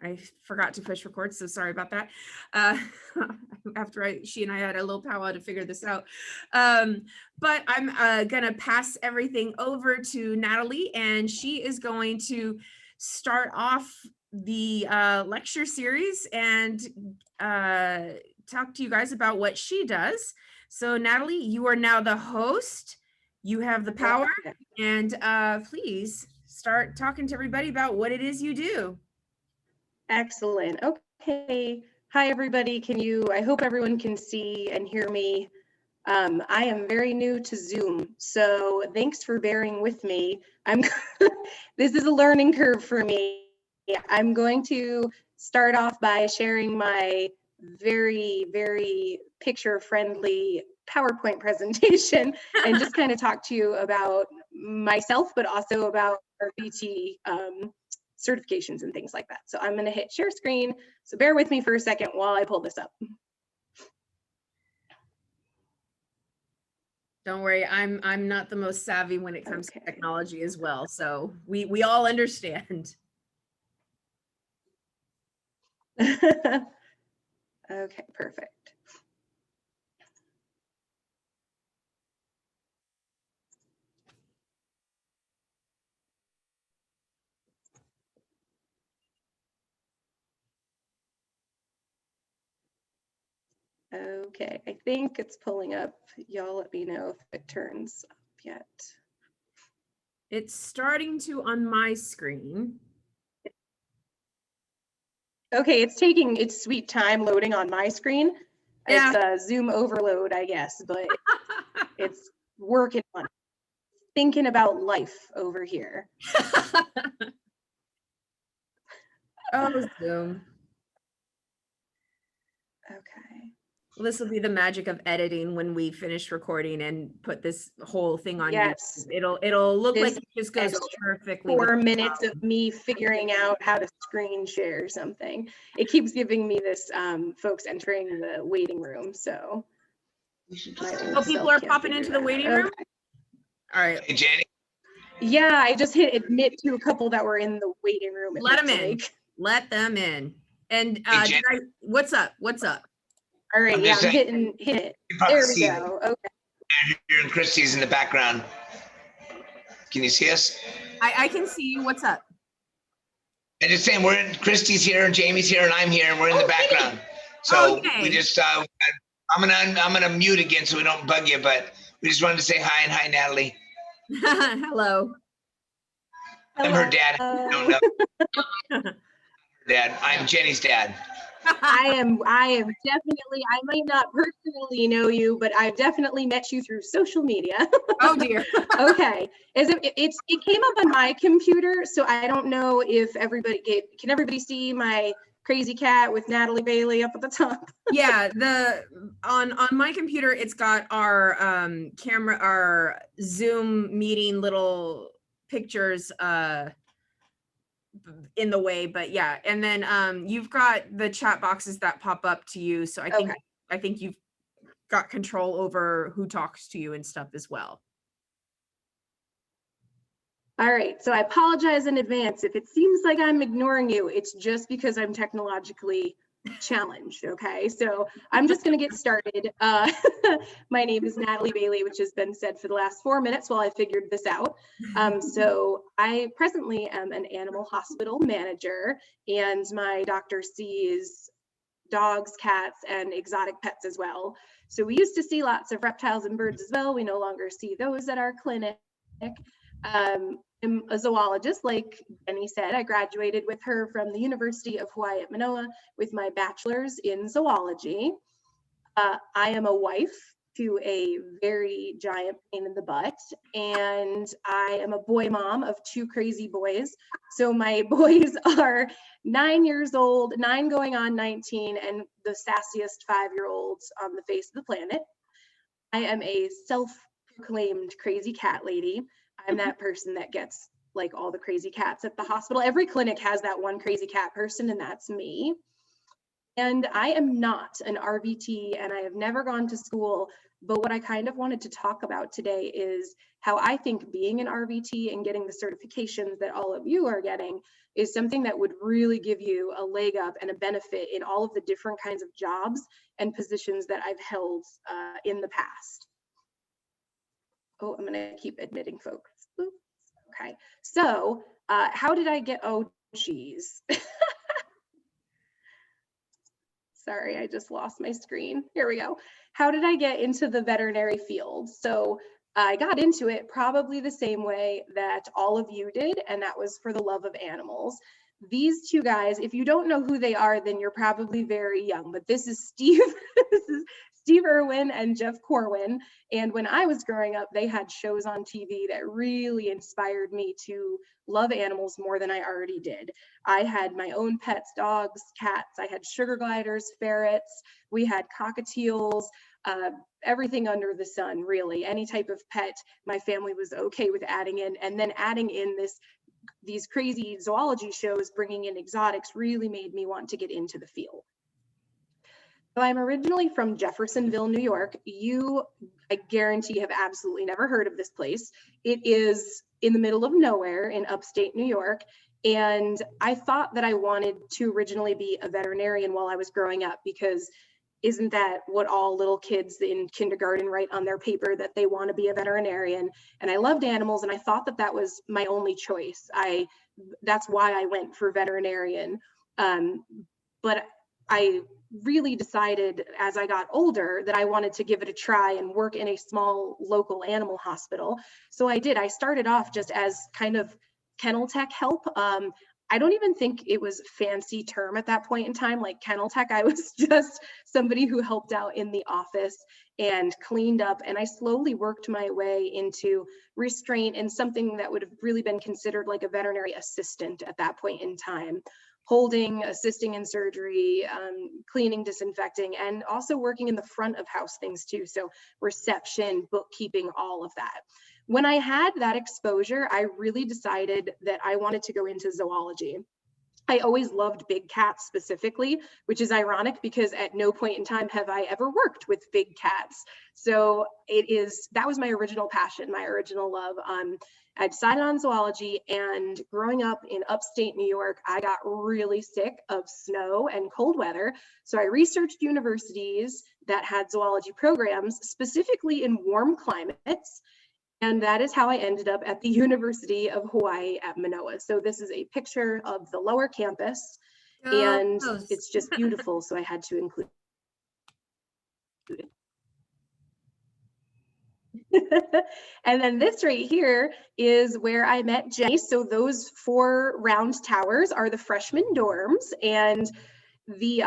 I forgot to push record, so sorry about that. After she and I had a little powwow to figure this out. But I'm gonna pass everything over to Natalie, and she is going to start off the lecture series and talk to you guys about what she does. So Natalie, you are now the host. You have the power, and please start talking to everybody about what it is you do. Excellent. Okay. Hi, everybody. I hope everyone can see and hear me. I am very new to Zoom, so thanks for bearing with me. This is a learning curve for me. I'm going to start off by sharing my very, very picture-friendly PowerPoint presentation and just kind of talk to you about myself, but also about our VT certifications and things like that. So I'm going to hit share screen. So bear with me for a second while I pull this up. Don't worry, I'm not the most savvy when it comes to technology as well. So we all understand. Okay, perfect. Okay, I think it's pulling up. Y'all let me know if it turns up yet. It's starting to on my screen. Okay, it's taking its sweet time loading on my screen. Yeah. It's a Zoom overload, I guess, but it's working on it. Thinking about life over here. Oh, Zoom. Okay. Well, this will be the magic of editing when we finish recording and put this whole thing on. Yes. YouTube. It'll look like it just goes perfectly. 4 minutes of me figuring out how to screen share something. It keeps giving me this folks entering the waiting room. So people are popping into the waiting room. Okay. All right. Hey, Jenny. Yeah, I just hit admit to a couple that were in the waiting room. Let them in. Let them in. And hey, what's up? What's up? All right, yeah, I'm hitting it. There we go. Okay. You're in Christie's in the background. Can you see us? I can see you. What's up? I'm just saying we're in Christie's here and Jamie's here and I'm here and we're in the background. So we just I'm gonna mute again so we don't bug you, but we just wanted to say hi and hi, Natalie. Hello. I'm her dad. I don't know. Dad. I'm Jenny's dad. I am definitely, I might not personally know you, but I've definitely met you through social media. Oh dear. Okay. It came up on my computer, so I don't know if can everybody see my crazy cat with Natalie Bailey up at the top? Yeah, on my computer it's got our camera, our Zoom meeting little pictures in the way, but yeah. And then you've got the chat boxes that pop up to you, so I think you've got control over who talks to you and stuff as well. All right, so I apologize in advance if it seems like I'm ignoring you. It's just because I'm technologically challenged. Okay, so I'm just going to get started. My name is Natalie Bailey, which has been said for the last 4 minutes while I figured this out. So I presently am an animal hospital manager, and my doctor sees dogs, cats, and exotic pets as well. So we used to see lots of reptiles and birds as well. We no longer see those at our clinic. I'm a zoologist, like Jenny said. I graduated with her from the University of Hawaii at Manoa with my bachelor's in zoology. I am a wife to a very giant pain in the butt, and I am a boy mom of 2 crazy boys. So my boys are 9 years old, 9 going on 19, and the sassiest 5-year-olds on the face of the planet. I am a self-proclaimed crazy cat lady. I'm that person that gets like all the crazy cats at the hospital. Every clinic has that one crazy cat person, and that's me. And I am not an RVT, and I have never gone to school But what I kind of wanted to talk about today is how I think being an RVT and getting the certifications that all of you are getting is something that would really give you a leg up and a benefit in all of the different kinds of jobs and positions that I've held in the past. Oh, I'm gonna keep admitting folks. Oops. Okay, so how did I get, oh geez. Sorry, I just lost my screen. Here we go. How did I get into the veterinary field? So I got into it probably the same way that all of you did, and that was for the love of animals. These two guys, if you don't know who they are, then you're probably very young, but this is Steve, this is Steve Irwin and Jeff Corwin. And when I was growing up, they had shows on TV that really inspired me to love animals more than I already did. I had my own pets, dogs, cats. I had sugar gliders, ferrets. We had cockatiels, everything under the sun, really. Any type of pet, my family was okay with adding in. And then adding in these crazy zoology shows, bringing in exotics, really made me want to get into the field. So I'm originally from Jeffersonville, New York. You, I guarantee, have absolutely never heard of this place. It is in the middle of nowhere in upstate New York. And I thought that I wanted to originally be a veterinarian while I was growing up, because isn't that what all little kids in kindergarten write on their paper, that they want to be a veterinarian? And I loved animals, and I thought that that was my only choice. That's why I went for veterinarian. But I really decided as I got older that I wanted to give it a try and work in a small local animal hospital. So I did. I started off just as kind of kennel tech help. I don't even think it was a fancy term at that point in time, like kennel tech. I was just somebody who helped out in the office and cleaned up. And I slowly worked my way into restraint and something that would have really been considered like a veterinary assistant at that point in time. Holding, assisting in surgery, cleaning, disinfecting, and also working in the front of house things too. So reception, bookkeeping, all of that. When I had that exposure, I really decided that I wanted to go into zoology. I always loved big cats specifically, which is ironic because at no point in time have I ever worked with big cats. So that was my original passion, my original love. I decided on zoology, and growing up in upstate New York, I got really sick of snow and cold weather. So I researched universities that had zoology programs, specifically in warm climates. And that is how I ended up at the University of Hawaii at Manoa. So this is a picture of the lower campus, and it's just beautiful. So I had to include it. And then this right here is where I met Jenny. So those 4 round towers are the freshman dorms, and the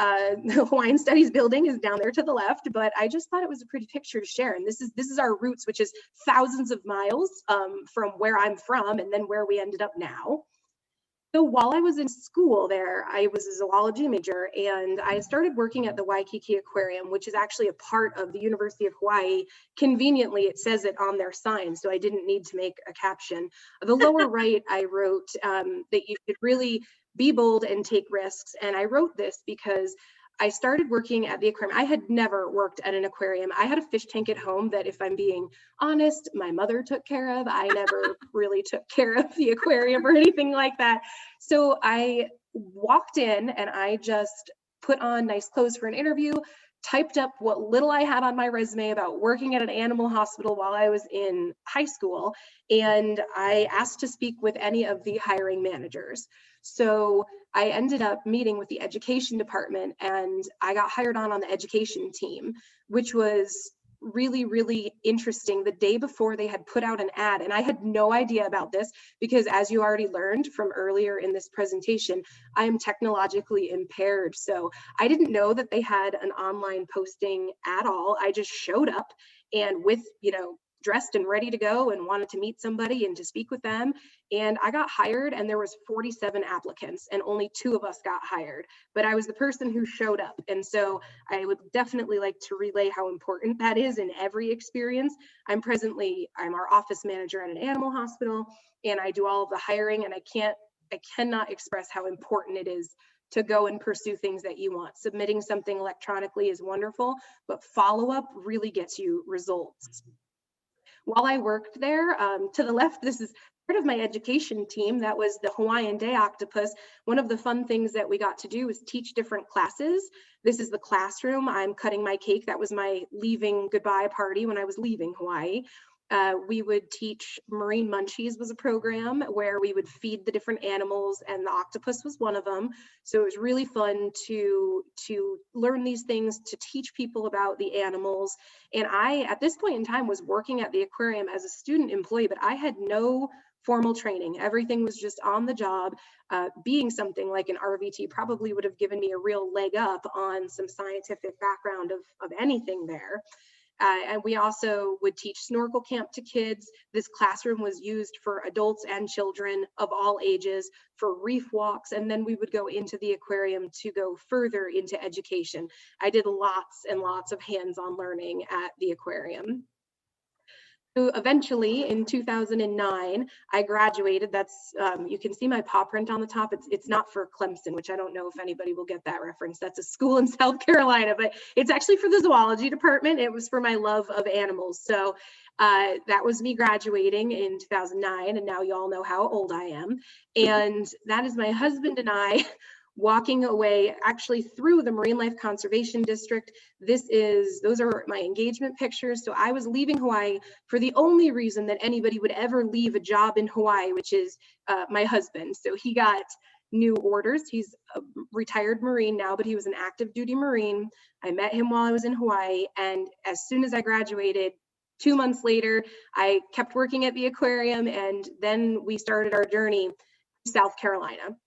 Hawaiian Studies building is down there to the left, but I just thought it was a pretty picture to share. And this is our roots, which is thousands of miles from where I'm from, and then where we ended up now. So while I was in school there, I was a zoology major, and I started working at the Waikiki Aquarium, which is actually a part of the University of Hawaii. Conveniently, it says it on their sign, so I didn't need to make a caption. The lower right, I wrote that you should really be bold and take risks. And I wrote this because I started working at the aquarium. I had never worked at an aquarium. I had a fish tank at home that, if I'm being honest, my mother took care of. I never really took care of the aquarium or anything like that. So I walked in and I just put on nice clothes for an interview, typed up what little I had on my resume about working at an animal hospital while I was in high school, and I asked to speak with any of the hiring managers. So I ended up meeting with the education department, and I got hired on the education team, which was really, really interesting. The day before, they had put out an ad, and I had no idea about this because, as you already learned from earlier in this presentation, I am technologically impaired. So I didn't know that they had an online posting at all. I just showed up, and with, dressed and ready to go, and wanted to meet somebody and to speak with them. And I got hired, and there was 47 applicants, and only 2 of us got hired, but I was the person who showed up. And so I would definitely like to relay how important that is in every experience. I'm our office manager at an animal hospital, and I do all of the hiring, and I cannot express how important it is to go and pursue things that you want. Submitting something electronically is wonderful, but follow-up really gets you results. While I worked there, to the left, this is part of my education team. That was the Hawaiian Day Octopus. One of the fun things that we got to do was teach different classes. This is the classroom. I'm cutting my cake. That was my leaving goodbye party when I was leaving Hawaii. We would teach Marine Munchies was a program where we would feed the different animals, and the octopus was one of them. So it was really fun to learn these things, to teach people about the animals. And I, at this point in time, was working at the aquarium as a student employee, but I had no formal training. Everything was just on the job. Being something like an RVT probably would have given me a real leg up on some scientific background of anything there. And we also would teach snorkel camp to kids. This classroom was used for adults and children of all ages for reef walks. And then we would go into the aquarium to go further into education. I did lots and lots of hands-on learning at the aquarium. So eventually in 2009, I graduated. That's, you can see my paw print on the top. It's not for Clemson, which I don't know if anybody will get that reference. That's a school in South Carolina, but it's actually for the zoology department. It was for my love of animals. So that was me graduating in 2009. And now y'all know how old I am. And that is my husband and I walking away actually through the Marine Life Conservation District. Those are my engagement pictures. So I was leaving Hawaii for the only reason that anybody would ever leave a job in Hawaii, which is my husband. So he got new orders. He's a retired Marine now, but he was an active duty Marine. I met him while I was in Hawaii. And as soon as I graduated, 2 months later, I kept working at the aquarium, and then we started our journey to South Carolina.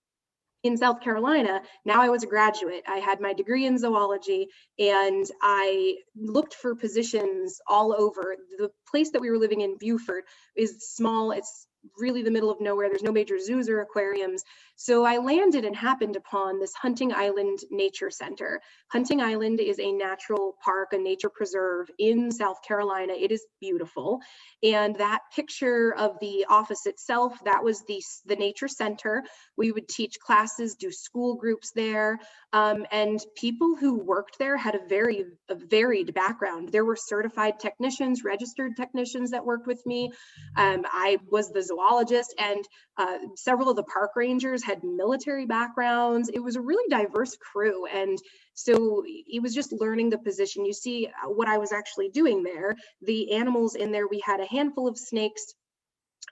In South Carolina, now I was a graduate. I had my degree in zoology, and I looked for positions all over. The place that we were living in, Beaufort, is small. It's really the middle of nowhere. There's no major zoos or aquariums. So I landed and happened upon this Hunting Island Nature Center. Hunting Island is a natural park, a nature preserve in South Carolina. It is beautiful. And that picture of the office itself, that was the nature center. We would teach classes, do school groups there. And people who worked there had a varied background. There were certified technicians, registered technicians that worked with me. I was the zoologist, and several of the park rangers had military backgrounds. It was a really diverse crew. And so it was just learning the position. You see what I was actually doing there. The animals in there, we had a handful of snakes.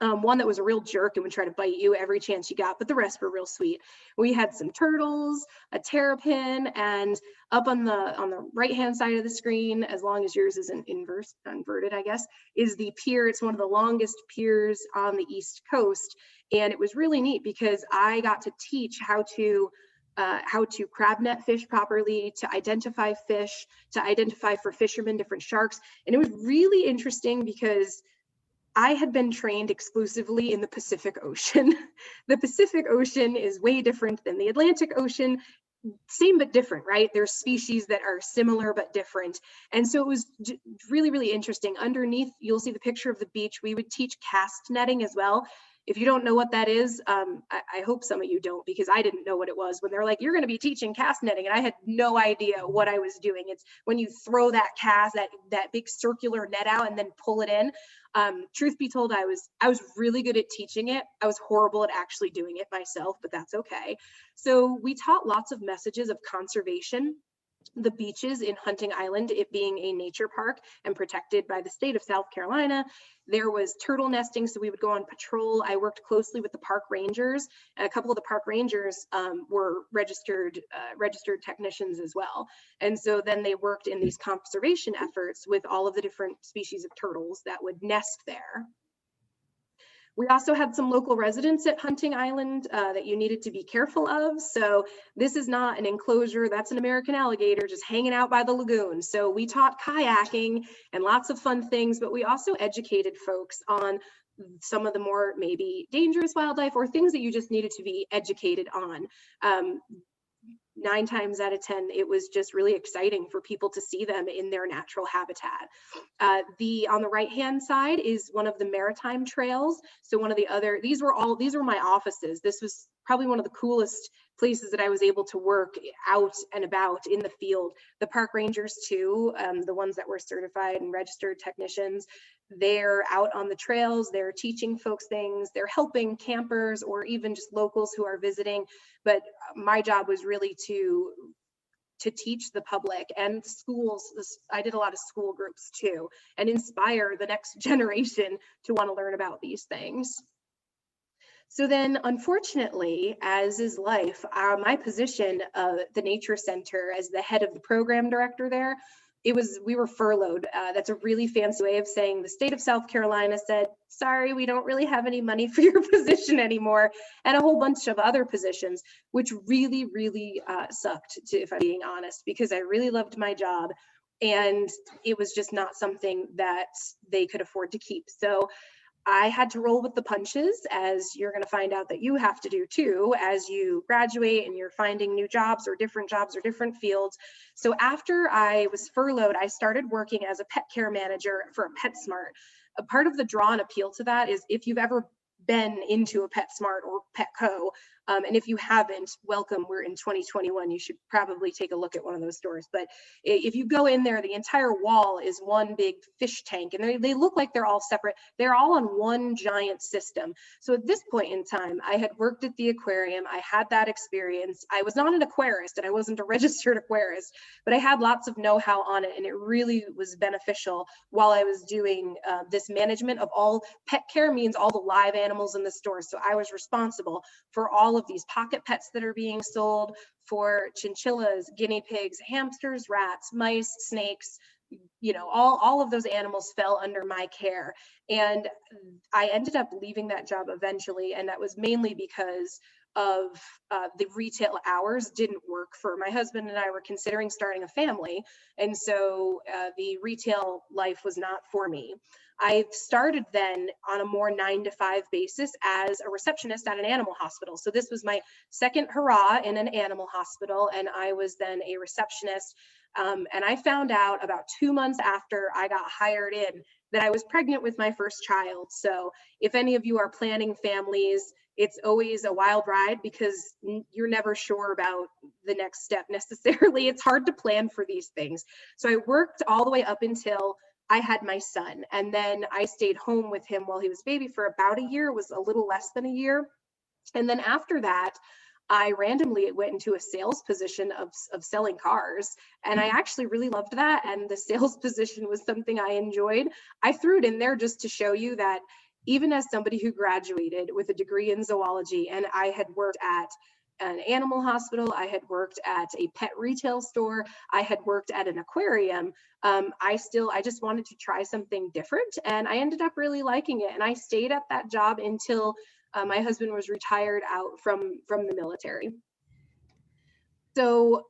One that was a real jerk and would try to bite you every chance you got, but the rest were real sweet. We had some turtles, a terrapin, and up on the right-hand side of the screen, as long as yours isn't inverted, I guess, is the pier. It's one of the longest piers on the East Coast. And it was really neat because I got to teach how to crab net fish properly, to identify fish, to identify for fishermen different sharks. And it was really interesting because I had been trained exclusively in the Pacific Ocean. The Pacific Ocean is way different than the Atlantic Ocean. Same but different, right? There's species that are similar but different. And so it was really, really interesting. Underneath, you'll see the picture of the beach. We would teach cast netting as well. If you don't know what that is, I hope some of you don't, because I didn't know what it was when they're like, you're going to be teaching cast netting. And I had no idea what I was doing. It's when you throw that cast, that big circular net out and then pull it in. Truth be told, I was really good at teaching it. I was horrible at actually doing it myself, but that's okay. So we taught lots of messages of conservation. The beaches in Hunting Island, it being a nature park and protected by the state of South Carolina, there was turtle nesting, so we would go on patrol. I worked closely with the park rangers, and a couple of the park rangers were registered technicians as well. And so then they worked in these conservation efforts with all of the different species of turtles that would nest there. We also had some local residents at Hunting Island that you needed to be careful of. So this is not an enclosure, that's an American alligator just hanging out by the lagoon. So we taught kayaking and lots of fun things, but we also educated folks on some of the more maybe dangerous wildlife or things that you just needed to be educated on. 9 times out of 10, it was just really exciting for people to see them in their natural habitat. On the right-hand side is one of the maritime trails. So one of the other, these were my offices. This was probably one of the coolest places that I was able to work out and about in the field. The park rangers too, the ones that were certified and registered technicians, they're out on the trails, they're teaching folks things, they're helping campers or even just locals who are visiting. But my job was really to teach the public and schools. I did a lot of school groups too, and inspire the next generation to want to learn about these things. So then, unfortunately, as is life, my position at the Nature Center as the head of the program director there, we were furloughed. That's a really fancy way of saying the state of South Carolina said, sorry, we don't really have any money for your position anymore, and a whole bunch of other positions, which really, really sucked, if I'm being honest, because I really loved my job, and it was just not something that they could afford to keep. So I had to roll with the punches, as you're going to find out that you have to do too as you graduate and you're finding new jobs or different fields. So after I was furloughed, I started working as a pet care manager for a PetSmart. A part of the draw and appeal to that is if you've ever been into a PetSmart or Petco, and if you haven't, welcome. We're in 2021. You should probably take a look at one of those stores. But if you go in there, the entire wall is one big fish tank, and they look like they're all separate. They're all on one giant system. So at this point in time, I had worked at the aquarium. I had that experience. I was not an aquarist, and I wasn't a registered aquarist, but I had lots of know-how on it, and it really was beneficial while I was doing this management of all. Pet care means all the live animals in the store. So I was responsible for all of these pocket pets that are being sold, for chinchillas, guinea pigs, hamsters, rats, mice, snakes. You know, all of those animals fell under my care. And I ended up leaving that job eventually, and that was mainly because of the retail hours didn't work for my husband, and I were considering starting a family, and so the retail life was not for me. I started then on a more 9-to-5 basis as a receptionist at an animal hospital. So this was my second hurrah in an animal hospital, and I was then a receptionist. And I found out about 2 months after I got hired in that I was pregnant with my first child. So if any of you are planning families, it's always a wild ride because you're never sure about the next step necessarily. It's hard to plan for these things. So I worked all the way up until I had my son, and then I stayed home with him while he was baby for about a year. It was a little less than a year. And then after that, I randomly went into a sales position of selling cars, and I actually really loved that, and the sales position was something I enjoyed. I threw it in there just to show you that even as somebody who graduated with a degree in zoology, and I had worked at an animal hospital, I had worked at a pet retail store, I had worked at an aquarium, I just wanted to try something different, and I ended up really liking it, and I stayed at that job until my husband was retired out from the military. So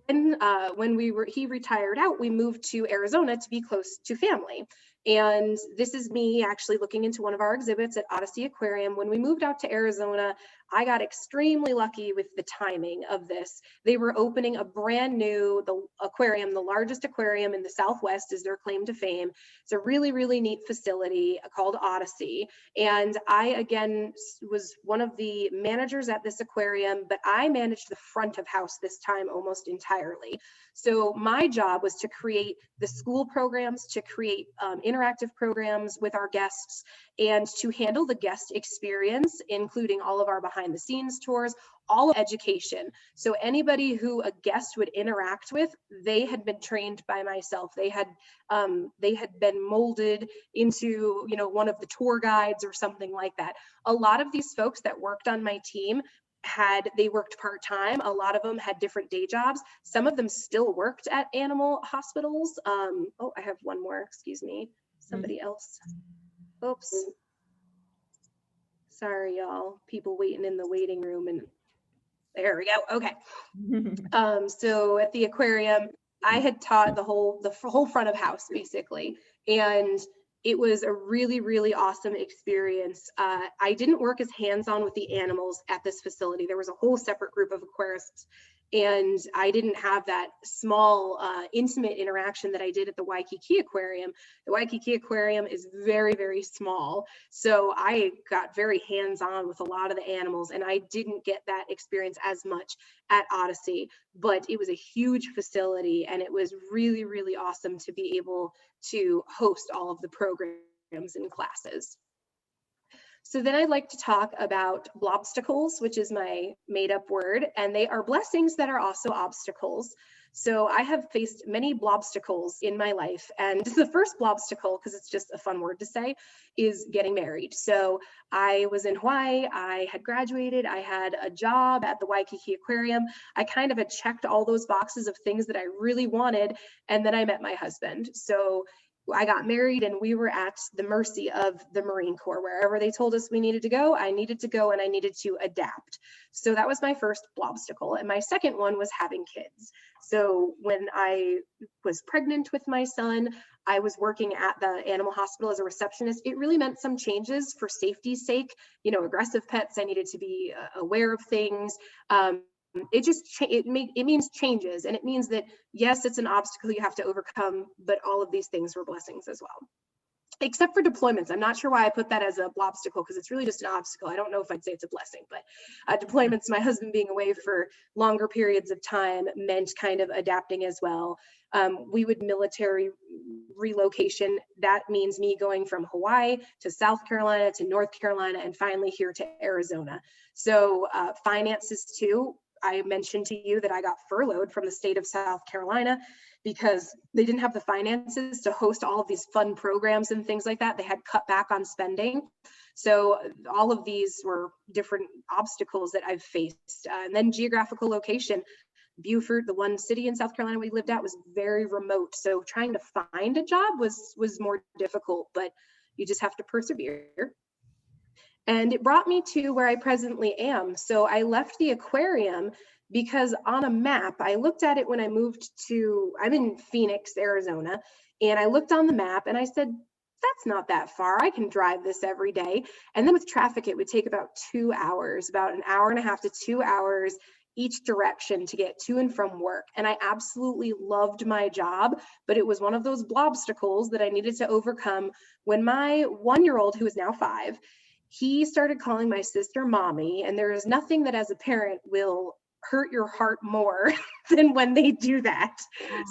when he retired out, we moved to Arizona to be close to family. And this is me actually looking into one of our exhibits at Odyssey Aquarium. When we moved out to Arizona, I got extremely lucky with the timing of this. They were opening a brand new aquarium, the largest aquarium in the Southwest is their claim to fame. It's a really, really neat facility called Odyssey. And I, again, was one of the managers at this aquarium, but I managed the front of house this time almost entirely. So my job was to create the school programs, to create interactive programs with our guests, and to handle the guest experience, including all of our behind the scenes tours, all of education. So anybody who a guest would interact with, they had been trained by myself. They had been molded into, you know, one of the tour guides or something like that. A lot of these folks that worked on my team they worked part-time. A lot of them had different day jobs. Some of them still worked at animal hospitals. Oh, I have one more, excuse me. Somebody else. Oops. Sorry, y'all. People waiting in the waiting room, and there we go. Okay. So at the aquarium, I had taught the whole front of house basically, and it was a really, really awesome experience. I didn't work as hands-on with the animals at this facility. There was a whole separate group of aquarists, And I didn't have that small, intimate interaction that I did at the Waikiki Aquarium. The Waikiki Aquarium is very, very small. So I got very hands-on with a lot of the animals, and I didn't get that experience as much at Odyssey, but it was a huge facility, and it was really, really awesome to be able to host all of the programs and classes. So then I'd like to talk about blobstacles, which is my made-up word, and they are blessings that are also obstacles. So I have faced many blobstacles in my life, and the first blobstacle, because it's just a fun word to say, is getting married. So I was in Hawaii, I had graduated, I had a job at the Waikiki Aquarium. I kind of had checked all those boxes of things that I really wanted, and then I met my husband. So I got married, and we were at the mercy of the Marine Corps. Wherever they told us we needed to go, I needed to go, and I needed to adapt. So that was my first blobstacle. And my second one was having kids. So when I was pregnant with my son, I was working at the animal hospital as a receptionist. It really meant some changes for safety's sake. You know, aggressive pets, I needed to be aware of things. It means changes, and it means that yes, it's an obstacle you have to overcome, but all of these things were blessings as well, except for deployments. I'm not sure why I put that as a blobstacle, because it's really just an obstacle. I don't know if I'd say it's a blessing, but deployments, my husband being away for longer periods of time, meant kind of adapting as well. We would military relocation. That means me going from Hawaii to South Carolina to North Carolina, and finally here to Arizona. So finances too. I mentioned to you that I got furloughed from the state of South Carolina because they didn't have the finances to host all of these fun programs and things like that. They had cut back on spending. So all of these were different obstacles that I've faced. And then geographical location. Beaufort, the one city in South Carolina we lived at, was very remote. So trying to find a job was more difficult, but you just have to persevere. And it brought me to where I presently am. So I left the aquarium because on a map, I looked at it when I moved I'm in Phoenix, Arizona, and I looked on the map and I said, that's not that far. I can drive this every day. And then with traffic, it would take about 2 hours, about an hour and a half to 2 hours each direction to get to and from work. And I absolutely loved my job, but it was one of those blobstacles that I needed to overcome when my 1-year-old, who is now 5, he started calling my sister mommy, and there is nothing that as a parent will hurt your heart more than when they do that.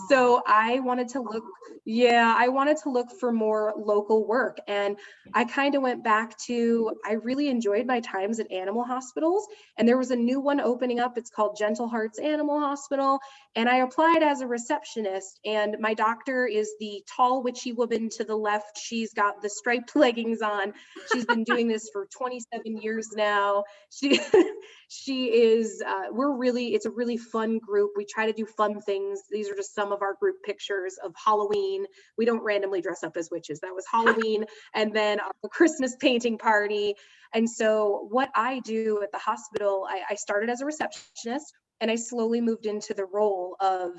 So I wanted to look for more local work. And I kind of went back to, I really enjoyed my times at animal hospitals, and there was a new one opening up. It's called Gentle Hearts Animal Hospital. And I applied as a receptionist, and my doctor is the tall witchy woman to the left. She's got the striped leggings on. She's been doing this for 27 years now. She is, it's a really fun group. We try to do fun things. These are just some of our group pictures of Halloween. We don't randomly dress up as witches. That was Halloween, and then a Christmas painting party. And so what I do at the hospital, I started as a receptionist, and I slowly moved into the role of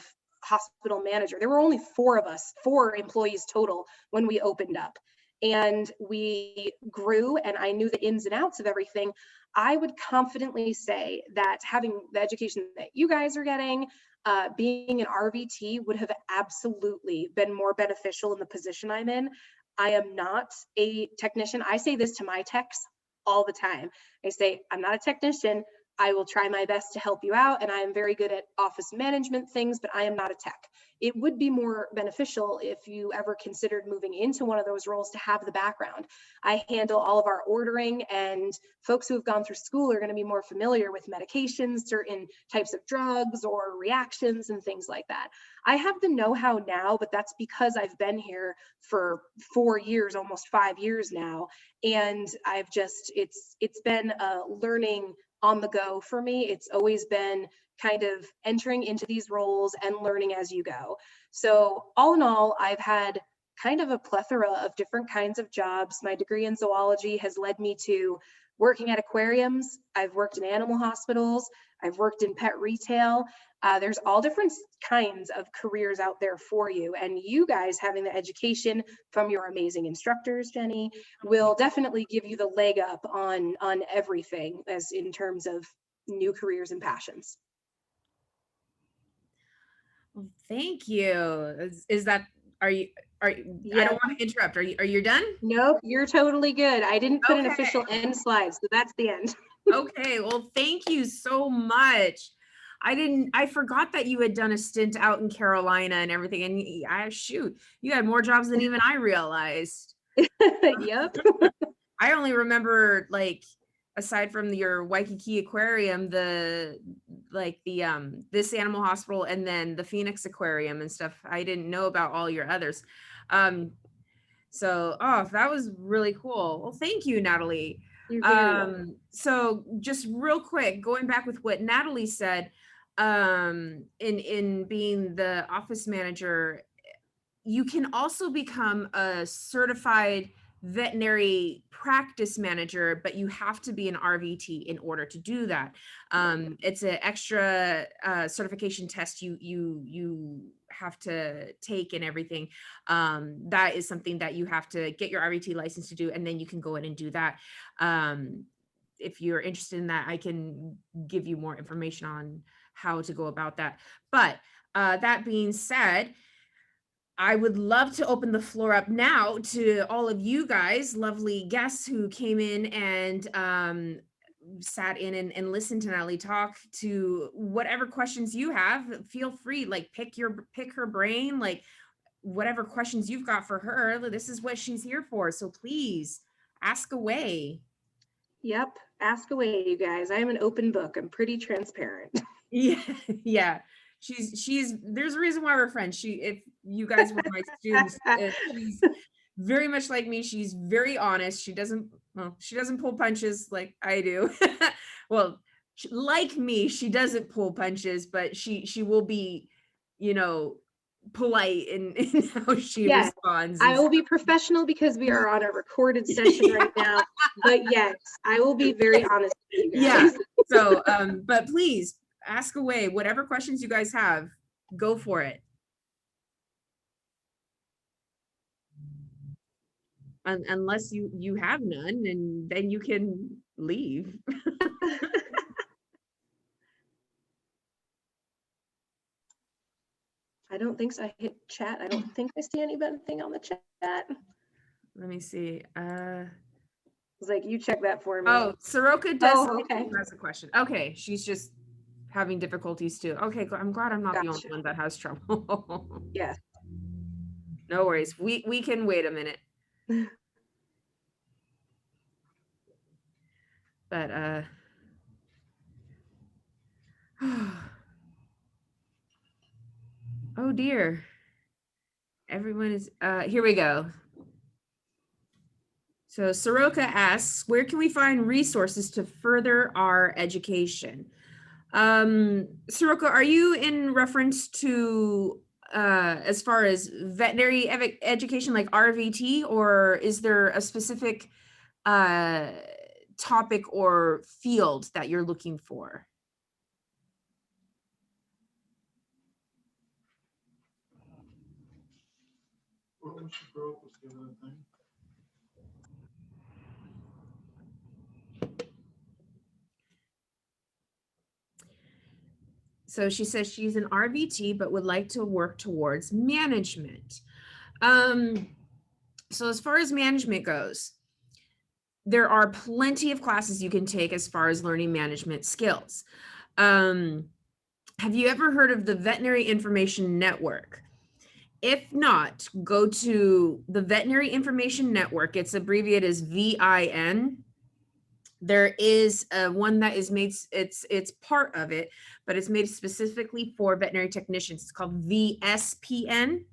hospital manager. There were only 4 of us, 4 employees total when we opened up. And we grew, and I knew the ins and outs of everything. I would confidently say that having the education that you guys are getting, being an RVT would have absolutely been more beneficial in the position I'm in. I am not a technician. I say this to my techs all the time. I say, I'm not a technician. I will try my best to help you out, and I am very good at office management things, but I am not a tech. It would be more beneficial if you ever considered moving into one of those roles to have the background. I handle all of our ordering, and folks who have gone through school are going to be more familiar with medications, certain types of drugs or reactions and things like that. I have the know-how now, but that's because I've been here for 4 years, almost 5 years now. And it's been a learning on the go for me. It's always been kind of entering into these roles and learning as you go. So all in all, I've had kind of a plethora of different kinds of jobs. My degree in zoology has led me to working at aquariums. I've worked in animal hospitals. I've worked in pet retail. There's all different kinds of careers out there for you. And you guys having the education from your amazing instructors, Jenny, will definitely give you the leg up on everything as in terms of new careers and passions. Well, thank you. Is that, are you, I Yeah. don't want to interrupt. Are you done? Nope, you're totally good. I didn't put an Okay. official end slide, so that's the end. Okay, well, thank you so much. I forgot that you had done a stint out in Carolina and everything. And shoot, you had more jobs than even I realized. Yep. I only remember, like, aside from your Waikiki Aquarium, this animal hospital and then the Phoenix Aquarium and stuff. I didn't know about all your others. So, oh, that was really cool. Well, thank you, Natalie. You're very welcome. So just real quick, going back with what Natalie said, in being the office manager, you can also become a certified veterinary practice manager, but you have to be an RVT in order to do that. It's an extra certification test you have to take and everything. That is something that you have to get your RVT license to do, and then you can go in and do that. If you're interested in that, I can give you more information on how to go about that. But that being said, I would love to open the floor up now to all of you guys, lovely guests who came in and sat in and listened to Natalie talk, to whatever questions you have. Feel free, like pick her brain, like whatever questions you've got for her. This is what she's here for. So please ask away. Yep. Ask away, you guys. I am an open book. I'm pretty transparent. Yeah, yeah. She's there's a reason why we're friends. If you guys were my students, she's very much like me. She's very honest. She doesn't pull punches like I do. Well, like me, she doesn't pull punches, but she will be, polite in how she responds. I will be professional because we are on a recorded session right now. But yes, I will be very honest with you guys. Yeah. So, but please ask away. Whatever questions you guys have, go for it. Unless you have none, and then you can leave. I don't think so. I hit chat. I don't think I see anything on the chat. Let me see. It's like, you check that for me. Oh, Soroka does okay. has a question. Okay, she's just having difficulties too. Okay, I'm glad I'm not the only one that has trouble. Yes. No worries. We can wait a minute. But oh dear. Everyone is here we go. So Soroka asks, where can we find resources to further our education? Soroka, are you in reference to as far as veterinary education, like RVT, or is there a specific topic or field that you're looking for? So she says she's an RVT, but would like to work towards management. So as far as management goes, there are plenty of classes you can take as far as learning management skills. Have you ever heard of the Veterinary Information Network? If not, go to the Veterinary Information Network. It's abbreviated as VIN. There is one that is made, it's part of it, but it's made specifically for veterinary technicians. It's called VSPN.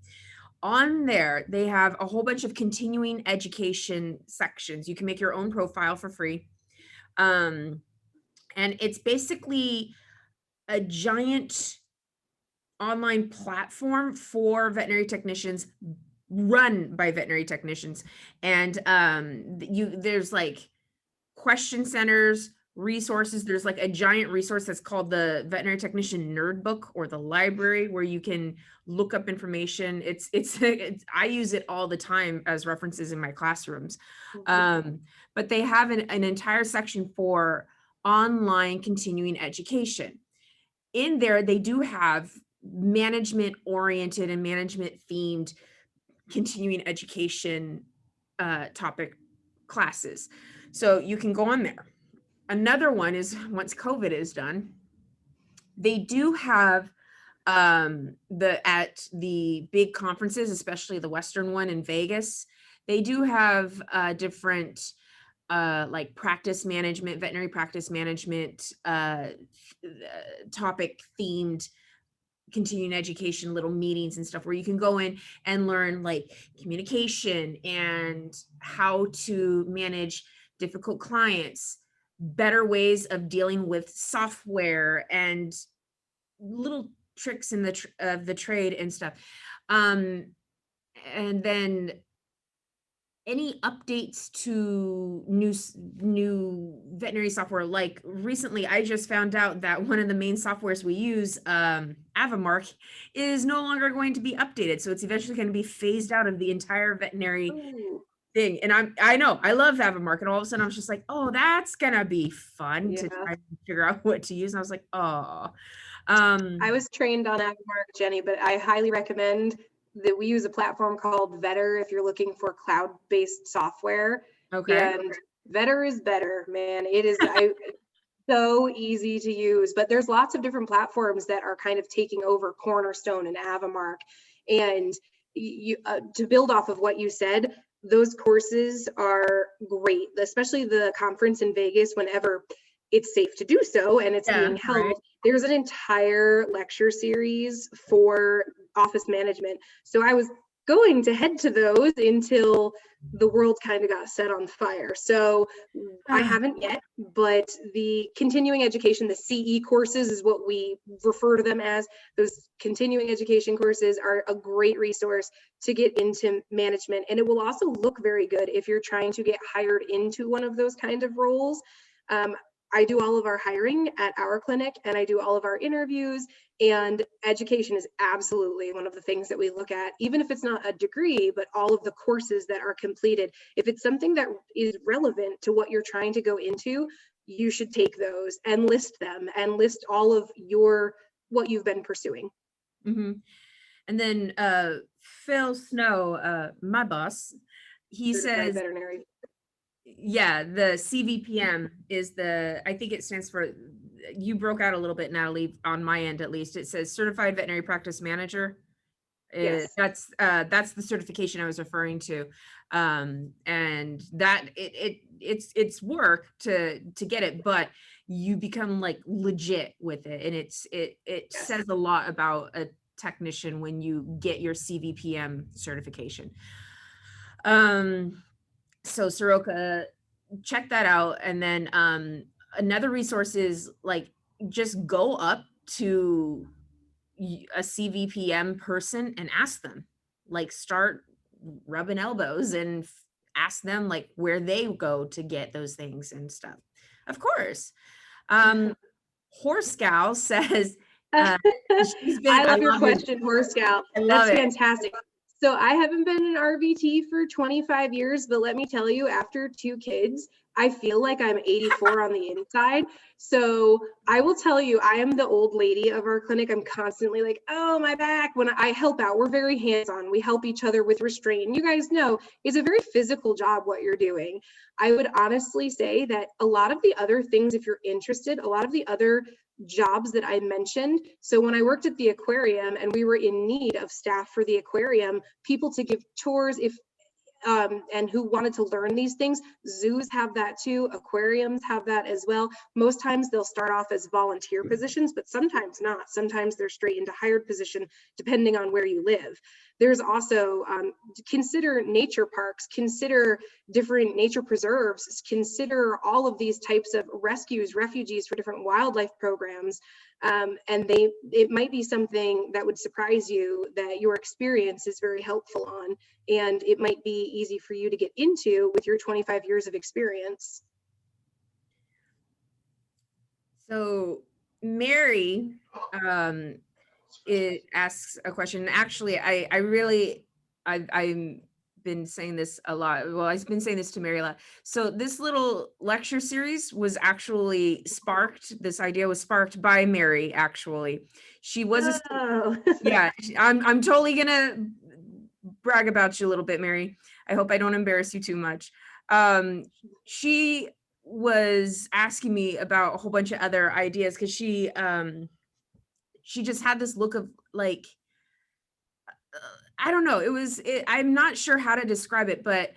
On there, they have a whole bunch of continuing education sections. You can make your own profile for free. And it's basically a giant online platform for veterinary technicians, run by veterinary technicians. And there's like question centers, resources. There's like a giant resource that's called the Veterinary Technician Nerd Book, or the library, where you can look up information. It's I use it all the time as references in my classrooms. But they have an entire section for online continuing education. In there, they do have management oriented and management themed continuing education topic classes. So you can go on there. Another one is once COVID is done, they do have at the big conferences, especially the Western one in Vegas, they do have different like practice management, veterinary practice management topic themed continuing education little meetings and stuff where you can go in and learn like communication and how to manage difficult clients, better ways of dealing with software, and little tricks in the trade and stuff. And then any updates to new veterinary software. Like recently I just found out that one of the main softwares we use, Avamark, is no longer going to be updated, so it's eventually going to be phased out of the entire veterinary thing. And I know I love Avamark, and all of a sudden I was just like, oh, that's gonna be fun to try and figure out what to use. And I was like, oh. I was trained on Avamark, Jenny, but I highly recommend that we use a platform called Vetter if you're looking for cloud-based software. Okay. And Vetter is better, man. It is so easy to use, but there's lots of different platforms that are kind of taking over Cornerstone and Avamark. And you to build off of what you said, those courses are great, especially the conference in Vegas, whenever it's safe to do so and it's being held. Right. There's an entire lecture series for office management. So I was going to head to those until the world kind of got set on fire. So I haven't yet, but the continuing education, the CE courses is what we refer to them as. Those continuing education courses are a great resource to get into management. And it will also look very good if you're trying to get hired into one of those kind of roles. I do all of our hiring at our clinic, and I do all of our interviews, and education is absolutely one of the things that we look at, even if it's not a degree, but all of the courses that are completed. If it's something that is relevant to what you're trying to go into, you should take those and list them and list all of what you've been pursuing. Mm-hmm. And then Phil Snow, my boss, he says, veterinary. Yeah, the CVPM is I think it stands for, you broke out a little bit, Natalie, on my end at least. It says Certified Veterinary Practice Manager. Yes. That's the certification I was referring to. And that it's work to get it, but you become like legit with it. And it says a lot about a technician when you get your CVPM certification. So Soroka, check that out. And then another resource is like, just go up to a CVPM person and ask them, like start rubbing elbows and ask them like where they go to get those things and stuff. Of course. Horse Gal says, she's been, I love your question, Horse Gal. That's fantastic. So I haven't been an RVT for 25 years, but let me tell you, after 2 kids, I feel like I'm 84 on the inside. So I will tell you, I am the old lady of our clinic. I'm constantly like, oh, my back. When I help out, we're very hands-on. We help each other with restraint. You guys know it's a very physical job what you're doing. I would honestly say that a lot of the other things, if you're interested, a lot of the other jobs that I mentioned. So when I worked at the aquarium and we were in need of staff for the aquarium, people to give tours and who wanted to learn these things, zoos have that too, aquariums have that as well. Most times they'll start off as volunteer positions, but sometimes not. Sometimes they're straight into hired position, depending on where you live. There's also, consider nature parks, consider different nature preserves, consider all of these types of rescues, refugees for different wildlife programs. And it might be something that would surprise you that your experience is very helpful on, and it might be easy for you to get into with your 25 years of experience. So Mary it asks a question. Actually, I'm been saying this a lot. Well, I've been saying this to Mary a lot. So this little lecture series was actually sparked. This idea was sparked by Mary. Actually, she was a Oh. yeah. I'm totally gonna brag about you a little bit, Mary. I hope I don't embarrass you too much. She was asking me about a whole bunch of other ideas because she just had this look of like I don't know. I'm not sure how to describe it, but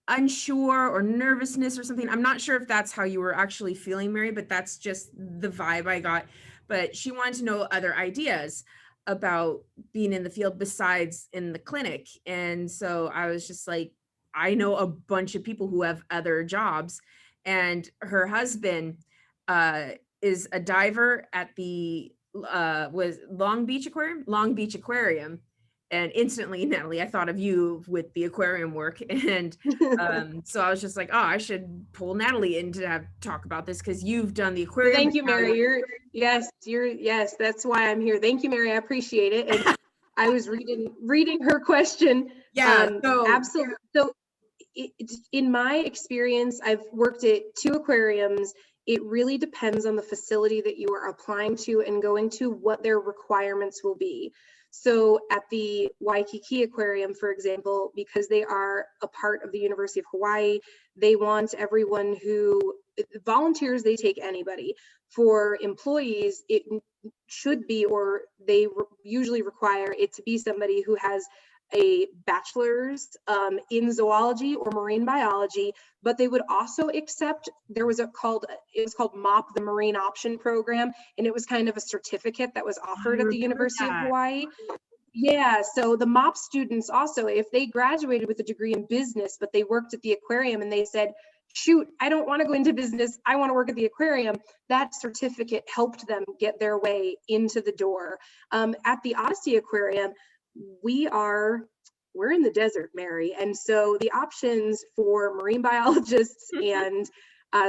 unsure or nervousness or something. I'm not sure if that's how you were actually feeling, Mary, but that's just the vibe I got. But she wanted to know other ideas about being in the field besides in the clinic. And so I was just like, I know a bunch of people who have other jobs. And her husband is a diver at the was Long Beach Aquarium, and instantly, Natalie, I thought of you with the aquarium work. And so I was just like, oh, I should pull Natalie in to talk about this because you've done the aquarium. Thank you, Mary. Yes, that's why I'm here. Thank you, Mary. I appreciate it. And I was reading her question. Yeah, absolutely. So in my experience, I've worked at 2 aquariums. It really depends on the facility that you are applying to and going to, what their requirements will be. So at the Waikiki Aquarium, for example, because they are a part of the University of Hawaii, they want everyone who volunteers, they take anybody. For employees, it should be, or they usually require it to be somebody who has a bachelor's in zoology or marine biology, but they would also accept, it was called MOP, the Marine Option Program, and it was kind of a certificate that was offered at the University of Hawaii. Yeah, so the MOP students also, if they graduated with a degree in business, but they worked at the aquarium and they said, shoot, I don't want to go into business, I want to work at the aquarium, that certificate helped them get their way into the door. At the Odyssey Aquarium, we're in the desert, Mary, and so the options for marine biologists and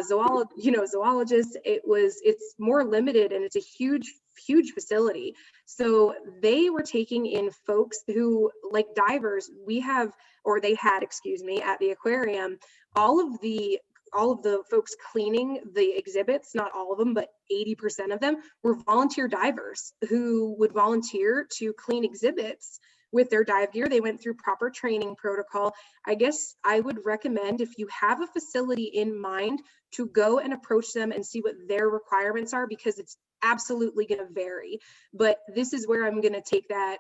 zoologists, it's more limited, and it's a huge facility. So they were taking in folks who, like divers, they had at the aquarium, all of the folks cleaning the exhibits, not all of them, but 80% of them were volunteer divers who would volunteer to clean exhibits with their dive gear. They went through proper training protocol. I guess I would recommend, if you have a facility in mind, to go and approach them and see what their requirements are, because it's absolutely going to vary. But this is where I'm going to take that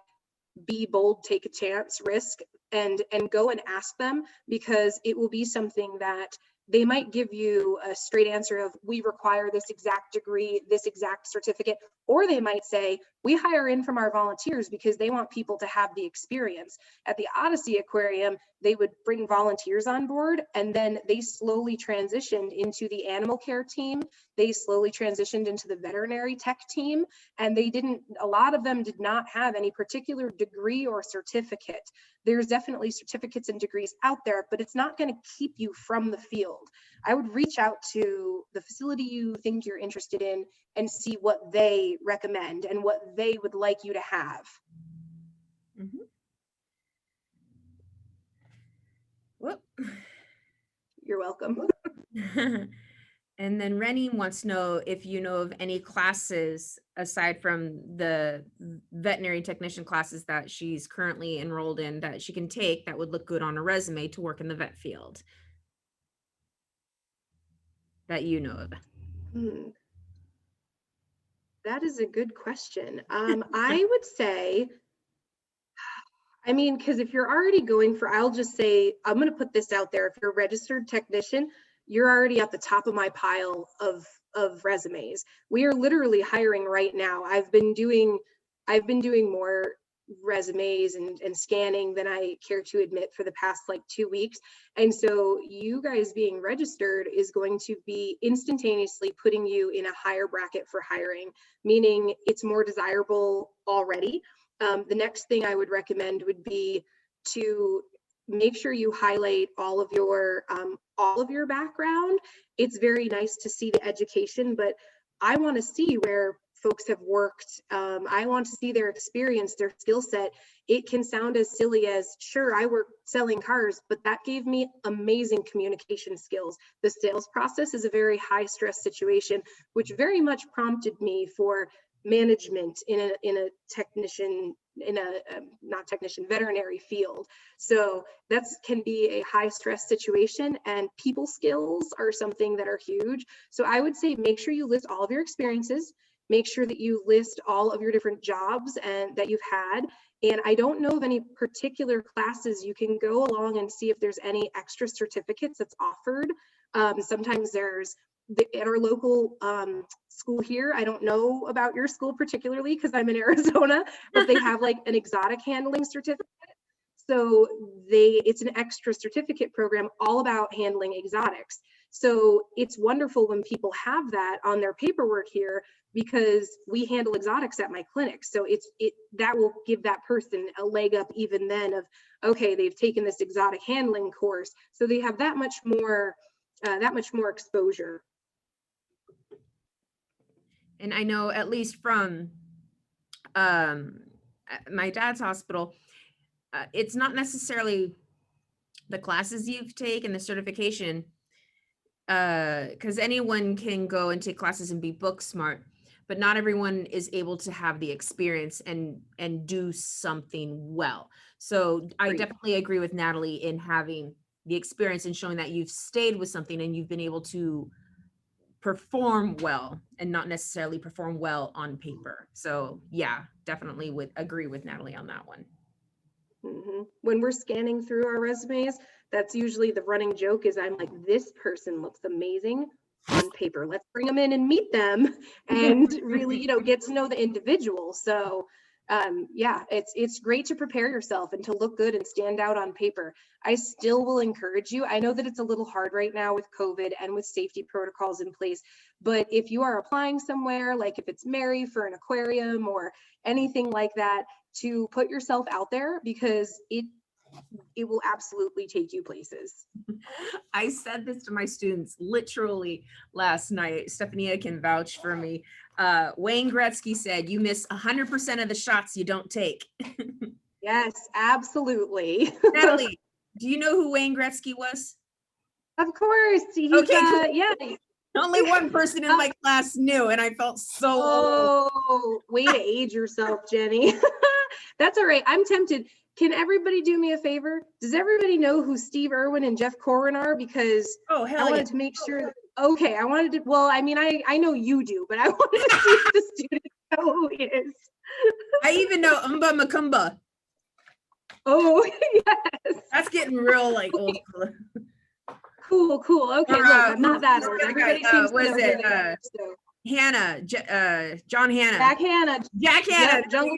be bold, take a chance, risk, and go and ask them, because it will be something that they might give you a straight answer of, we require this exact degree, this exact certificate, or they might say, we hire in from our volunteers because they want people to have the experience. At the Odyssey Aquarium, they would bring volunteers on board, and then they slowly transitioned into the animal care team. They slowly transitioned into the veterinary tech team, and a lot of them did not have any particular degree or certificate. There's definitely certificates and degrees out there, but it's not going to keep you from the field. I would reach out to the facility you think you're interested in and see what they recommend and what they would like you to have. Mm-hmm. Whoop. You're welcome. And then Rennie wants to know if you know of any classes aside from the veterinary technician classes that she's currently enrolled in that she can take that would look good on a resume to work in the vet field that you know of. That is a good question. I would say, because if you're already going for, I'll just say, I'm going to put this out there. If you're a registered technician, you're already at the top of my pile of resumes. We are literally hiring right now. I've been doing more resumes and scanning than I care to admit for the past 2 weeks. And so you guys being registered is going to be instantaneously putting you in a higher bracket for hiring, meaning it's more desirable already. The next thing I would recommend would be to make sure you highlight all of your background. It's very nice to see the education, but I want to see where folks have worked. I want to see their experience, their skill set. It can sound as silly as, sure, I work selling cars, but that gave me amazing communication skills. The sales process is a very high stress situation, which very much prompted me for management in a technician, in a not technician, veterinary field. So that's can be a high stress situation, and people skills are something that are huge. So I would say make sure you list all of your experiences, make sure that you list all of your different jobs and that you've had. And I don't know of any particular classes. You can go along and see if there's any extra certificates that's offered. Sometimes there's at our local school here, I don't know about your school particularly because I'm in Arizona, but they have like an exotic handling certificate. So it's an extra certificate program all about handling exotics. So it's wonderful when people have that on their paperwork here, because we handle exotics at my clinic. So that will give that person a leg up even then of, okay, they've taken this exotic handling course. So they have that much more exposure. And I know, at least from my dad's hospital, it's not necessarily the classes you've taken, the certification, because anyone can go and take classes and be book smart, but not everyone is able to have the experience and do something well. So I definitely agree with Natalie in having the experience and showing that you've stayed with something and you've been able to perform well and not necessarily perform well on paper. So yeah, definitely would agree with Natalie on that one. Mm-hmm. When we're scanning through our resumes, that's usually the running joke is I'm like, this person looks amazing on paper. Let's bring them in and meet them and really, get to know the individual. So yeah, it's great to prepare yourself and to look good and stand out on paper. I still will encourage you. I know that it's a little hard right now with COVID and with safety protocols in place, but if you are applying somewhere, like if it's Mary for an aquarium or anything like that, to put yourself out there, because it will absolutely take you places. I said this to my students literally last night. Stephania can vouch for me. Wayne Gretzky said, you miss 100% of the shots you don't take. Yes, absolutely. Natalie, do you know who Wayne Gretzky was? Of course. He's, okay, cool. Yeah. Only one person in my class knew, and I felt so old. Way to age yourself, Jenny. That's all right. I'm tempted. Can everybody do me a favor? Does everybody know who Steve Irwin and Jeff Corwin are? Because I wanted to make sure. Okay, I wanted to. Well, I mean, I know you do, but I wanted to see if the students know who he is. I even know Umba Makumba. Oh yes. That's getting real like old. Cool. Okay, look, I'm not that old. Everybody seems to know who they are, so. Hannah, John Hannah. Jack Hanna. Yep, Jungle.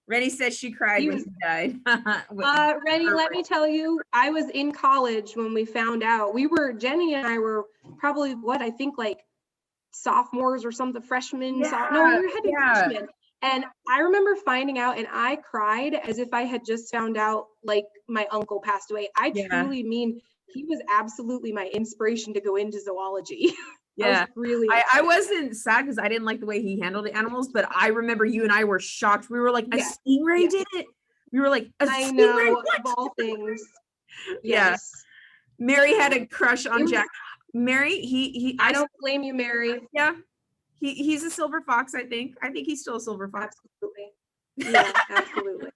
Rennie says she cried when he died. Rennie, let me tell you, I was in college when we found out. Jenny and I were probably I think like sophomores or something, freshmen. Yeah, no, we had to be freshmen. And I remember finding out and I cried as if I had just found out like my uncle passed away. I truly mean, he was absolutely my inspiration to go into zoology. Yeah, I wasn't sad because I didn't like the way he handled the animals, but I remember you and I were shocked. We were like, a stingray did it? We were like, a stingray? Know, of all things. Yes. Mary had a crush on Jack. Mary, I don't blame you, Mary. Yeah. He's a silver fox, I think. I think he's still a silver fox. Absolutely. Yeah, absolutely.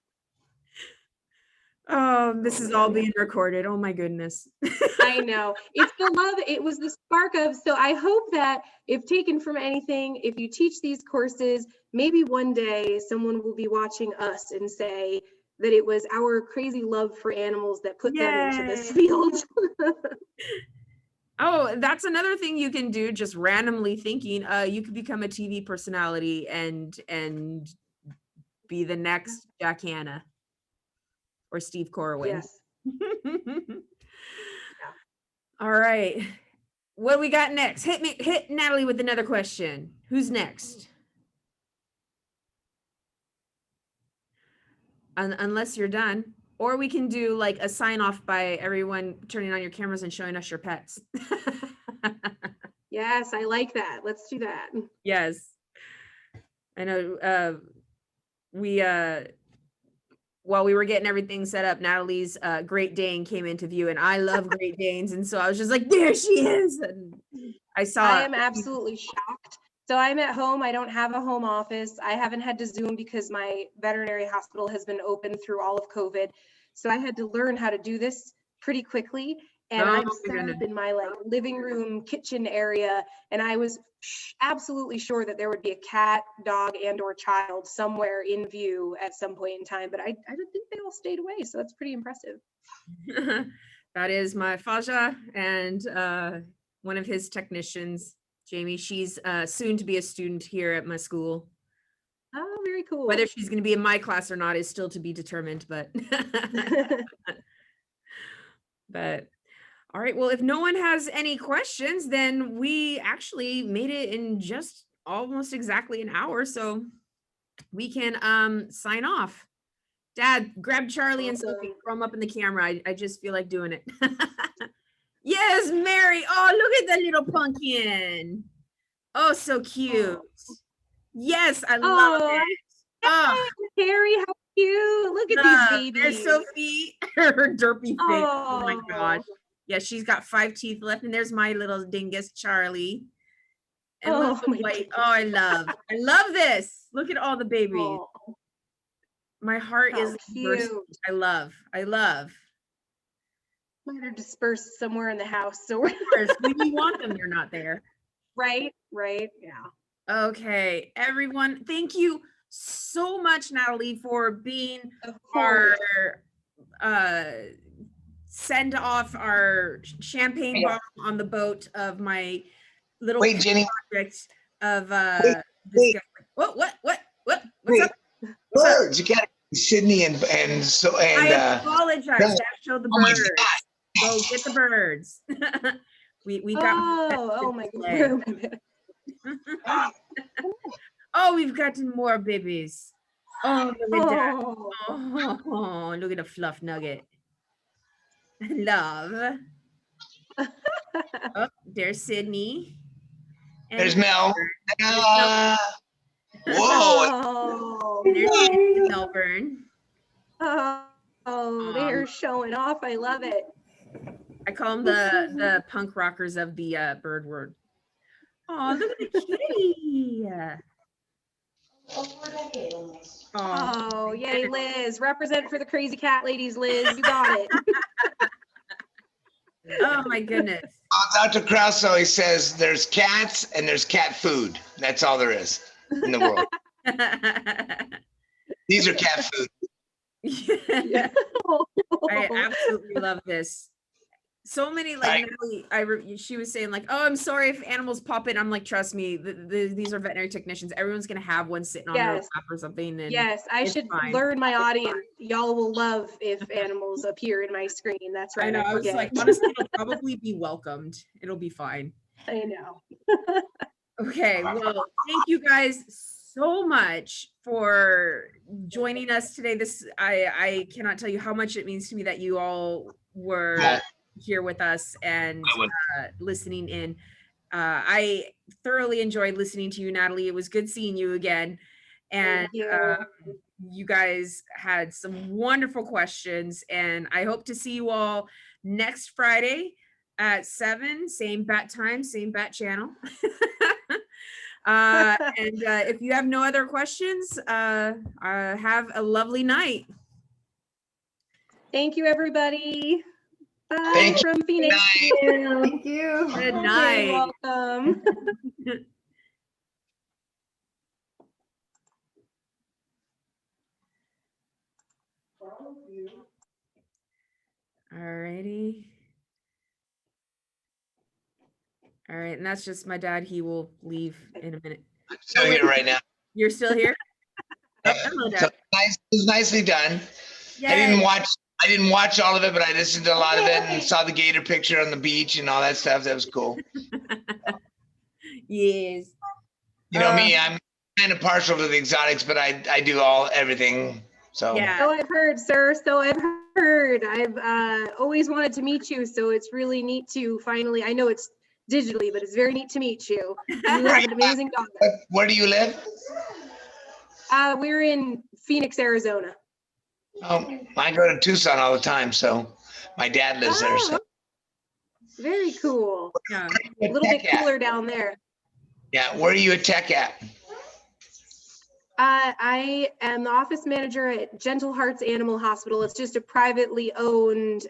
Oh, this is all being recorded. Oh my goodness. I know. It's the love. It was the spark of, so I hope that if taken from anything, if you teach these courses, maybe one day someone will be watching us and say that it was our crazy love for animals that put them into this field. Oh, that's another thing you can do, just randomly thinking. You could become a TV personality and be the next Jack Hanna. Or Steve Corwin. Yes. All right. What do we got next? Hit Natalie with another question. Who's next? Unless you're done. Or we can do like a sign off by everyone turning on your cameras and showing us your pets. Yes, I like that. Let's do that. Yes. I know we while we were getting everything set up, Natalie's Great Dane came into view, and I love Great Danes, and so I was just like, there she is. And I saw I am absolutely shocked. So I'm at home. I don't have a home office. I haven't had to Zoom because my veterinary hospital has been open through all of COVID. So I had to learn how to do this pretty quickly. And Oh I'm my set goodness. up in my like living room, kitchen area. And I was absolutely sure that there would be a cat, dog, and or child somewhere in view at some point in time. But I don't think they all stayed away. So that's pretty impressive. That is my Faja and one of his technicians, Jamie. She's soon to be a student here at my school. Oh, very cool. Whether she's going to be in my class or not is still to be determined, but but all right. Well, if no one has any questions, then we actually made it in just almost exactly an hour, so we can sign off. Dad, grab Charlie and Sophie, throw them up in the camera. I just feel like doing it. Yes, Mary. Oh, look at the little pumpkin. Oh, so cute. Yes, I love it. Oh, Harry, how cute. Look at these there's babies. Sophie, her derpy face. Oh my Oh. gosh. Yeah, she's got 5 teeth left, and there's my little dingus, Charlie. And Oh, look my white. Oh, I love this. Look at all the babies. Oh, My heart how is bursting. cute. I love. Might are dispersed somewhere in the house. So Of course, we want them. They're not there. right, yeah. Okay, everyone, thank you so much, Natalie, for being Of our course. send off our champagne bottle on the boat of my little Wait, Jenny. project of Wait. What? What's Wait. up? Birds. You got Sydney and I apologize. That showed the oh my birds. God. Go get the birds. we got Oh my God. Oh, we've gotten more babies. Oh, look at that. Oh. Oh, look at the fluff nugget. Love. Oh, there's Sydney. And There's Mel. Whoa. Oh. there's Melbourne. Oh, they're showing off. I love it. I call them the punk rockers of the bird word. Oh, look at the kitty. Oh, yay, Liz. Represent for the crazy cat ladies, Liz. You got it. Oh my goodness. Dr. Krause always says there's cats and there's cat food. That's all there is in the world. These are cat food. Yeah. I absolutely love this. So many like Natalie, she was saying like, oh, I'm sorry if animals pop in. I'm like, trust me, these are veterinary technicians. Everyone's gonna have one sitting on their lap or something. And yes, I should learn my audience. Y'all will love if animals appear in my screen. That's right. I know. I was like, honestly, it'll probably be welcomed. It'll be fine. I know. Okay, well, thank you guys so much for joining us today. This I cannot tell you how much it means to me that you all were here with us and listening in. I thoroughly enjoyed listening to you, Natalie. It was good seeing you again. And you guys had some wonderful questions, and I hope to see you all next Friday at 7, same bat time, same bat channel. And if you have no other questions, have a lovely night. Thank you, everybody. Bye from Phoenix. Thank you. Good night. You're welcome. Alrighty. All right, and that's just my dad. He will leave in a minute. I'm still here right now. You're still here? Oh, hello, Dad. So nice, it was nicely done. Yay. I didn't watch all of it, but I listened to a lot of it and saw the gator picture on the beach and all that stuff. That was cool. Yes. You know me, I'm kind of partial to the exotics, but I do everything. So yeah. So I've heard, sir. So I've heard. I've always wanted to meet you, so it's really neat to finally. I know it's digitally, but it's very neat to meet you. You have an amazing daughter. Where do you live? We're in Phoenix, Arizona. Oh, I go to Tucson all the time, so my dad lives there. So. Very cool. Yeah. A little bit cooler down there. Yeah, where are you at tech at? I am the office manager at Gentle Hearts Animal Hospital. It's just a privately owned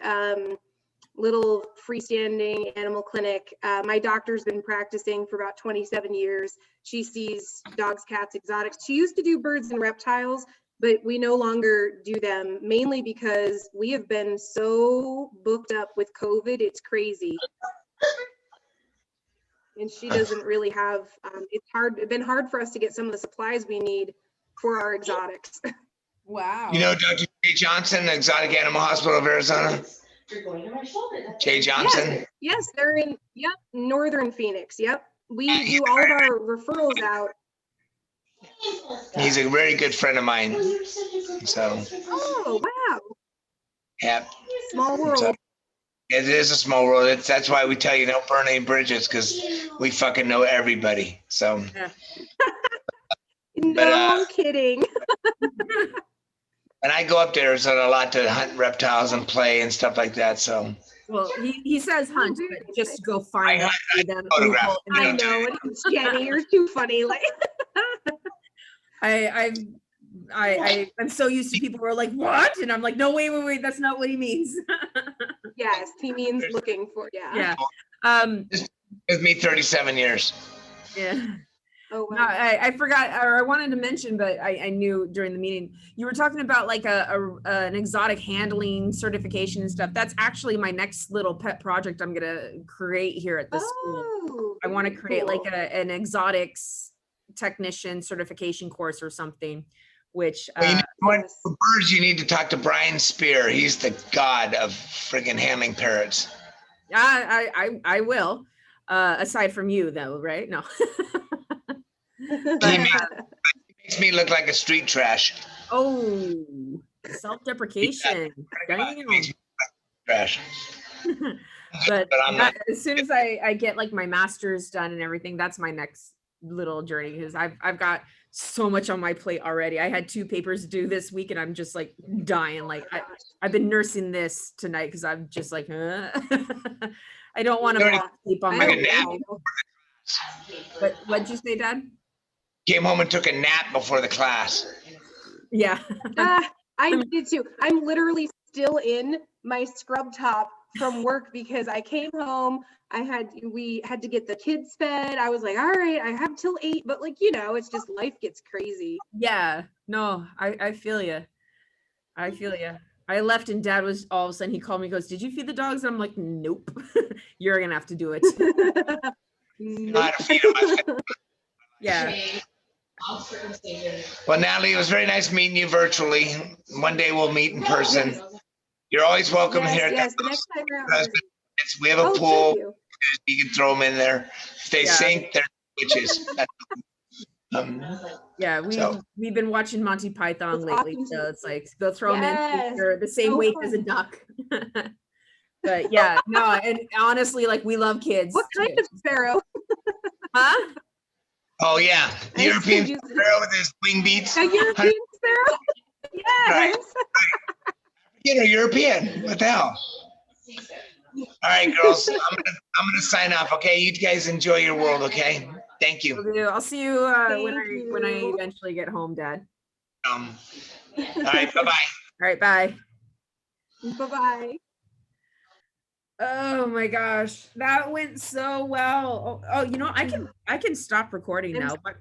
little freestanding animal clinic. My doctor's been practicing for about 27 years. She sees dogs, cats, exotics. She used to do birds and reptiles, but we no longer do them, mainly because we have been so booked up with COVID. It's crazy. And she doesn't really have, it's been hard for us to get some of the supplies we need for our exotics. Wow. You know Dr. Jay Johnson, Exotic Animal Hospital of Arizona? Jay Johnson? Yes, they're in, northern Phoenix. Yep. We do all of our referrals out. He's a very good friend of mine. So. Oh, wow. Yeah. Small world. So, it is a small world. That's why we tell you don't burn any bridges, because we fucking know everybody. So. Yeah. No kidding. And I go up to Arizona a lot to hunt reptiles and play and stuff like that. So. Well, he says hunt, but just go find them. I know, Jenny, you're too funny. Like, I'm so used to people who are like, what? And I'm like, no, wait, that's not what he means. Yes, he means looking for, Yeah. With me 37 years. Yeah. Oh, wow. No, I forgot, or I wanted to mention, but I knew during the meeting, you were talking about like an exotic handling certification and stuff. That's actually my next little pet project I'm going to create here at this school. I want to create like an exotics technician certification course or something, which well, for birds, you need to talk to Brian Spear. He's the god of friggin' handling parrots. I will, aside from you though, right? No. But, he makes me look like a street trash. Oh, self-deprecation. Trash. But as soon as I get like my master's done and everything, that's my next little journey, because I've got so much on my plate already. I had 2 papers due this week and I'm just like dying. Like I've been nursing this tonight because I'm just like, I don't want to sleep on my own. What'd you say, Dad? Came home and took a nap before the class. Yeah. I did too. I'm literally still in my scrub top from work because I came home. We had to get the kids fed. I was like, all right, I have till 8, but like, it's just life gets crazy. Yeah, no, I feel you. I feel you. I left and Dad was all of a sudden, he called me, goes, did you feed the dogs? And I'm like, nope, you're going to have to do it. Nope. Yeah. Well, Natalie, it was very nice meeting you virtually. One day we'll meet in person. You're always welcome here. Yes, the next time around. We have a pool. You can throw them in there. If they sink, they're witches. Yeah, we've been watching Monty Python lately, so it's like go throw them in. They're the same weight as a duck. But yeah, no, and honestly, like we love kids. What kind of sparrow? Huh? Oh yeah, the European sparrow with his wing beats. A European sparrow? Yes. Right. European. What the hell? All right, girls. I'm gonna sign off. Okay, you guys enjoy your world. Okay, thank you. I'll see you when I eventually get home, Dad. All right. Bye bye. All right. Bye. Bye bye. Oh my gosh, that went so well. Oh, I can stop recording now, but